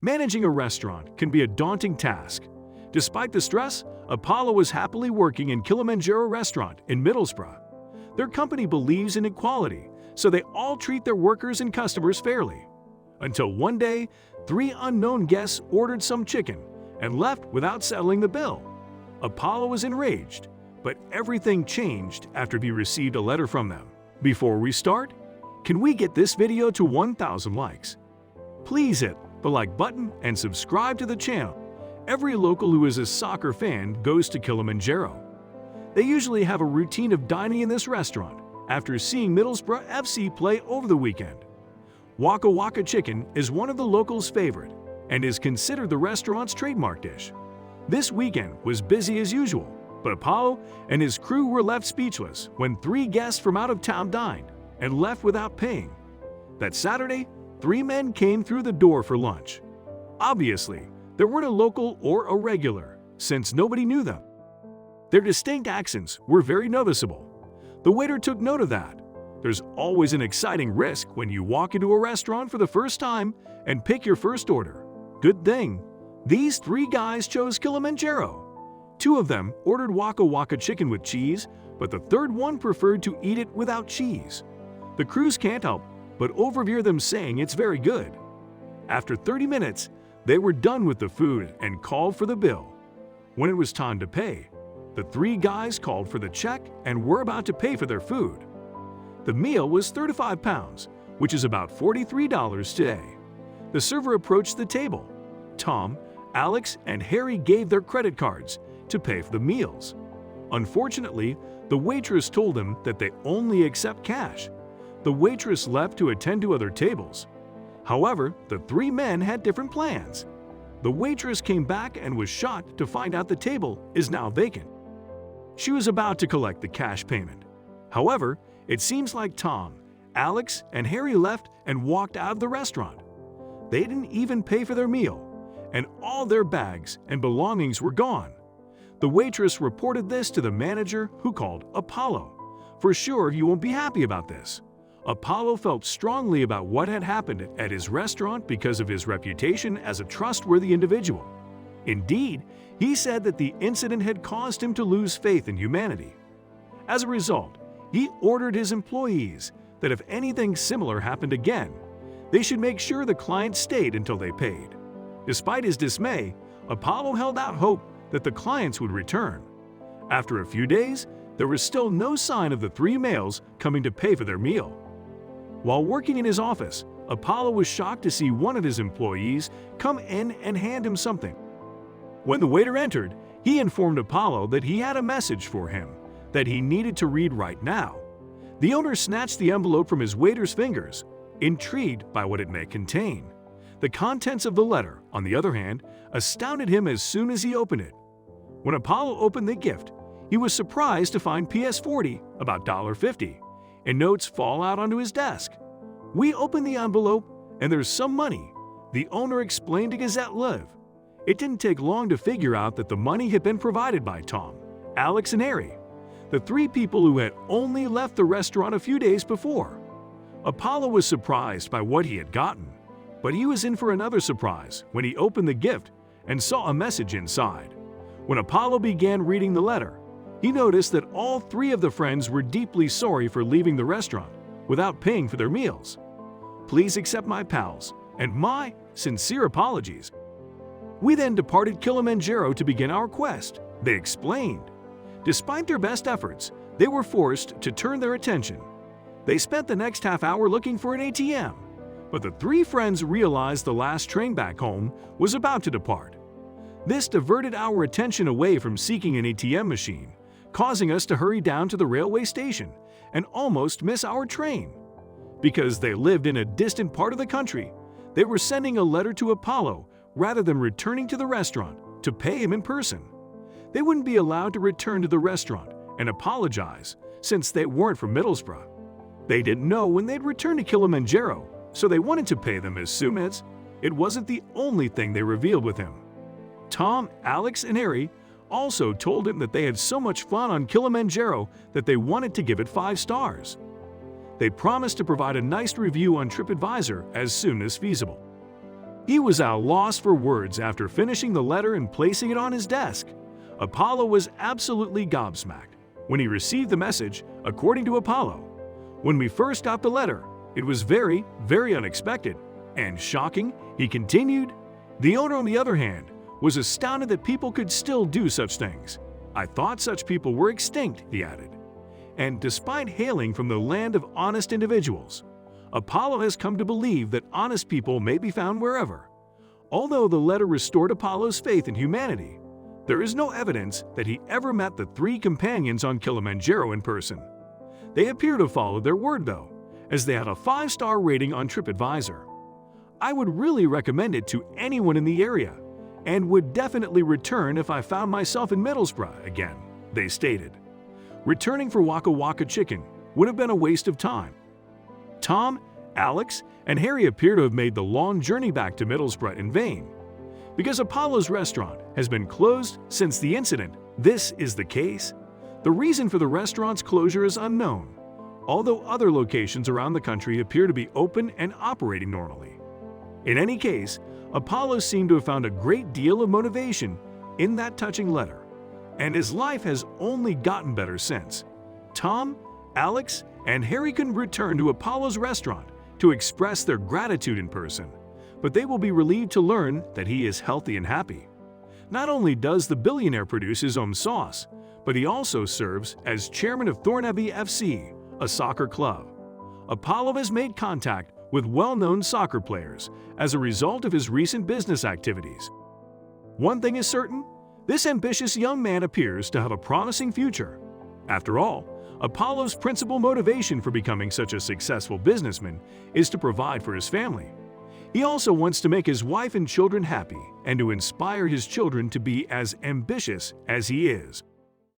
Managing a restaurant can be a daunting task. Despite the stress, Apollo was happily working in Kilimandjaro restaurant in Middlesbrough. Their company believes in equality, so they all treat their workers and customers fairly. Until one day, 3 unknown guests ordered some chicken and left without settling the bill. Apollo was enraged, but everything changed after he received a letter from them. Before we start, can we get this video to 1,000 likes? Please hit the like button and subscribe to the channel. Every local who is a soccer fan goes to Kilimandjaro. They usually have a routine of dining in this restaurant after seeing Middlesbrough FC play over the weekend. Waka Waka chicken is one of the locals' favorite and is considered the restaurant's trademark dish. This weekend was busy as usual, but Apollo and his crew were left speechless when 3 guests from out of town dined and left without paying. That Saturday, 3 men came through the door for lunch. Obviously, they weren't a local or a regular, since nobody knew them. Their distinct accents were very noticeable. The waiter took note of that. There's always an exciting risk when you walk into a restaurant for the first time and pick your first order. Good thing, these 3 guys chose Kilimandjaro. 2 of them ordered Waka Waka chicken with cheese, but the third one preferred to eat it without cheese. The crews can't help but overhear them saying it's very good. After 30 minutes, they were done with the food and called for the bill. When it was time to pay, the 3 guys called for the check and were about to pay for their food. The meal was £35, which is about $43 today. The server approached the table. Tom, Alex, and Harry gave their credit cards to pay for the meals. Unfortunately, the waitress told them that they only accept cash. The waitress left to attend to other tables. However, the 3 men had different plans. The waitress came back and was shocked to find out the table is now vacant. She was about to collect the cash payment. However, it seems like Tom, Alex, and Harry left and walked out of the restaurant. They didn't even pay for their meal, and all their bags and belongings were gone. The waitress reported this to the manager, who called Apollo. For sure, he won't be happy about this. Apollo felt strongly about what had happened at his restaurant because of his reputation as a trustworthy individual. Indeed, he said that the incident had caused him to lose faith in humanity. As a result, he ordered his employees that if anything similar happened again, they should make sure the client stayed until they paid. Despite his dismay, Apollo held out hope that the clients would return. After a few days, there was still no sign of the 3 males coming to pay for their meal. While working in his office, Apollo was shocked to see one of his employees come in and hand him something. When the waiter entered, he informed Apollo that he had a message for him that he needed to read right now. The owner snatched the envelope from his waiter's fingers, intrigued by what it may contain. The contents of the letter, on the other hand, astounded him as soon as he opened it. When Apollo opened the gift, he was surprised to find PS40, about $1.50, and notes fall out onto his desk. "We opened the envelope, and there's some money," the owner explained to Gazette Live. It didn't take long to figure out that the money had been provided by Tom, Alex, and Harry, the 3 people who had only left the restaurant a few days before. Apollo was surprised by what he had gotten, but he was in for another surprise when he opened the gift and saw a message inside. When Apollo began reading the letter, he noticed that all 3 of the friends were deeply sorry for leaving the restaurant without paying for their meals. "Please accept my pals and my sincere apologies. We then departed Kilimandjaro to begin our quest," they explained. Despite their best efforts, they were forced to turn their attention. They spent the next half hour looking for an ATM, but the 3 friends realized the last train back home was about to depart. This diverted our attention away from seeking an ATM machine, causing us to hurry down to the railway station and almost miss our train. Because they lived in a distant part of the country, they were sending a letter to Apollo rather than returning to the restaurant to pay him in person. They wouldn't be allowed to return to the restaurant and apologize since they weren't from Middlesbrough. They didn't know when they'd return to Kilimandjaro, so they wanted to pay them as soon as it wasn't the only thing they revealed with him. Tom, Alex, and Harry also told him that they had so much fun on Kilimandjaro that they wanted to give it 5 stars. They promised to provide a nice review on TripAdvisor as soon as feasible. He was at a loss for words after finishing the letter and placing it on his desk. Apollo was absolutely gobsmacked when he received the message. According to Apollo, "When we first got the letter, it was very, very unexpected and shocking," he continued. The owner, on the other hand, was astounded that people could still do such things. "I thought such people were extinct," he added. And despite hailing from the land of honest individuals, Apollo has come to believe that honest people may be found wherever. Although the letter restored Apollo's faith in humanity, there is no evidence that he ever met the 3 companions on Kilimandjaro in person. They appear to follow their word, though, as they had a 5-star rating on TripAdvisor. "I would really recommend it to anyone in the area and would definitely return if I found myself in Middlesbrough again," they stated. Returning for Waka Waka chicken would have been a waste of time. Tom, Alex, and Harry appear to have made the long journey back to Middlesbrough in vain. Because Apollo's restaurant has been closed since the incident, this is the case. The reason for the restaurant's closure is unknown, although other locations around the country appear to be open and operating normally. In any case, Apollo seemed to have found a great deal of motivation in that touching letter, and his life has only gotten better since. Tom, Alex, and Harry can return to Apollo's restaurant to express their gratitude in person, but they will be relieved to learn that he is healthy and happy. Not only does the billionaire produce his own sauce, but he also serves as chairman of Thornaby FC, a soccer club. Apollo has made contact with well-known soccer players as a result of his recent business activities. One thing is certain, this ambitious young man appears to have a promising future. After all, Apollo's principal motivation for becoming such a successful businessman is to provide for his family. He also wants to make his wife and children happy and to inspire his children to be as ambitious as he is.